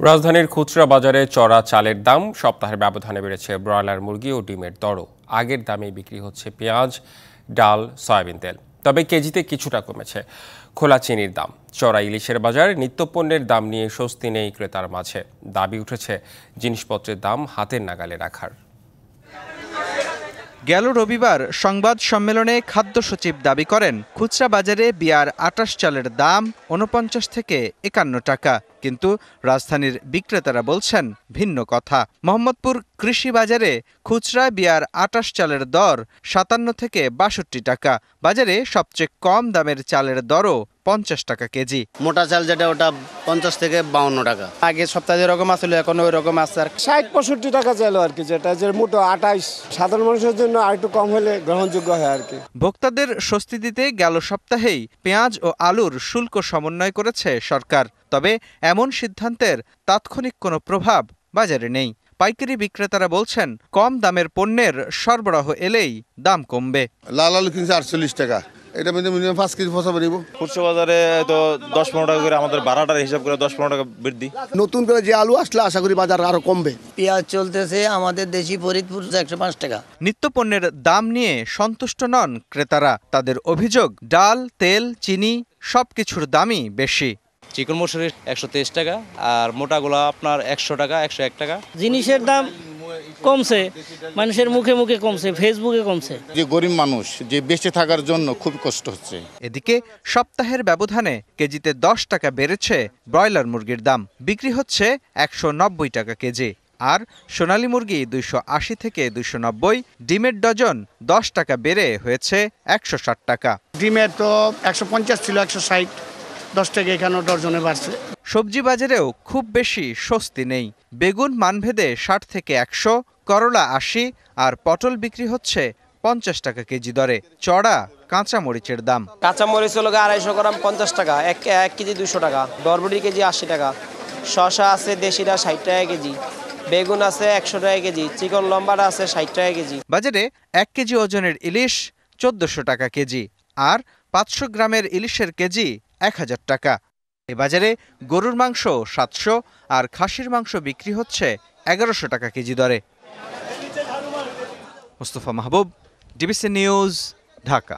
রাজধানীর খুচরা বাজারে চড়া চালের দাম সপ্তাহের ব্যবধানে বেড়েছে ব্রয়লার মুরগি ও ডিমের দরও আগের দামে বিক্রি হচ্ছে পেঁয়াজ, ডাল, সয়াবিন তেল। তবে কেজিতে কিছুটা কমেছে খোলা চিনির দাম। চড়া ইলিশের বাজারে নিত্যপণ্যের দাম নিয়ে স্বস্তি নেই ক্রেতার মাঝে। দাবি উঠেছে জিনিসপত্রের দাম হাতের নাগালে রাখার। গেল রবিবার সংবাদ সম্মেলনে খাদ্য সচিব দাবি করেন খুচরা বাজারে বিয়ার ২৮ চালের দাম ৪৯ থেকে ৫১ টাকা, কিন্তু রাজধানীর বিক্রেতারা বলছেন ভিন্ন কথা। মোহাম্মদপুর কৃষি বাজারে খুচরা বিয়ার ২৮ চালের দর ৫৭ থেকে ৬২ টাকা। বাজারে সবচেয়ে কম দামের চালের দরও ৫০ টাকা কেজি। মোটা চাল যেটা ওটা ৫০ থেকে ৫২ টাকা। আগে সপ্তাহে যেরকম আসলে এখন ওই রকম আছে। ৬০-৬৫ টাকা চাইলো আর কি, যেটা যে মোটো ২৮ সাধারণ মানুষের জন্য আর একটু কম হলে গ্রহণযোগ্য হয় আর কি। ভোক্তাদের স্বস্তি দিতে গেল সপ্তাহেই পেঁয়াজ ও আলুর শুল্ক সমন্বয় করেছে সরকার। তবে এমন সিদ্ধান্তের তাৎক্ষণিক কোনো প্রভাব বাজারে নেই। পাইকারি বিক্রেতারা বলছেন কম দামের পণ্যের সরবরাহ এলেই দাম কমবে। লাল আলু কিনছে ৪৮ টাকা, এটা মিনিমাম 5 কেজি ফসা বেরিব। খুচরা বাজারে তো ১০-১৫ টাকা করে আমাদের ভাড়াটার হিসাব করে ১০-১৫ টাকা বৃদ্ধি। নতুন করে যে আলু আসলে আশা করি বাজার আরো কমবে। পেঁয়াজ চলতেছে আমাদের দেশি ফরিদপুর ১০৫ টাকা। নিত্যপণ্যের দাম নিয়ে সন্তুষ্ট নন ক্রেতারা। তাদের অভিযোগ ডাল, তেল, চিনি সবকিছুর দামই বেশি। চিকন মসুরি ১২৩ টাকা আর মোটাগুলো আপনার ১০০ টাকা, ১০১ টাকা। জিনিসের দাম কমছে, মানুষের মুখে মুখে কমছে, ফেসবুকে কমছে। যে গরিব মানুষ যে বেঁচে থাকার জন্য খুব কষ্ট হচ্ছে। এদিকে সপ্তাহের ব্যবধানে কেজিতে ১০ টাকা বেড়েছে ব্রয়লার মুরগির দাম। বিক্রি হচ্ছে ১৯০ টাকা কেজি। আর সোনালী মুরগি ২৮০ থেকে ২৯০। ডিমের ডজন ১০ টাকা বেড়ে হয়েছে ১৬০ টাকা। ডিমের তো ১৫০ ছিল ১৬০, ১০ টাকা এখানে ডজনে বাড়ছে। সবজি বাজারেও খুব বেশি স্বস্তি নেই। বেগুন মানভেদে ৬০ থেকে ১০০, করলা ৮০ আর পটল বিক্রি হচ্ছে ৫০ টাকা কেজি দরে। চড়া কাঁচা মরিচের দাম। কাঁচা মরিচ হলো ২৫০ গ্রাম ৫০ টাকা, ১ কেজি ২০০ টাকা। বরবটি কেজি ৮০ টাকা। শসা আছে দেশিটা ৬০ টাকা কেজি। বেগুন আছে ১০০ টাকা কেজি। চিকন লম্বাটা আছে ৬০ টাকা কেজি। বাজারে ১ কেজি ওজনের ইলিশ ১৪০০ টাকা কেজি আর ৫০০ গ্রামের ইলিশের কেজি ১০০০ টাকা। এ বাজারে গরুর মাংস ৭০০ আর খাসির মাংস বিক্রি হচ্ছে ১১০০ টাকা কেজি দরে। মোস্তফা মাহবুব, ডিবিসি নিউজ, ঢাকা।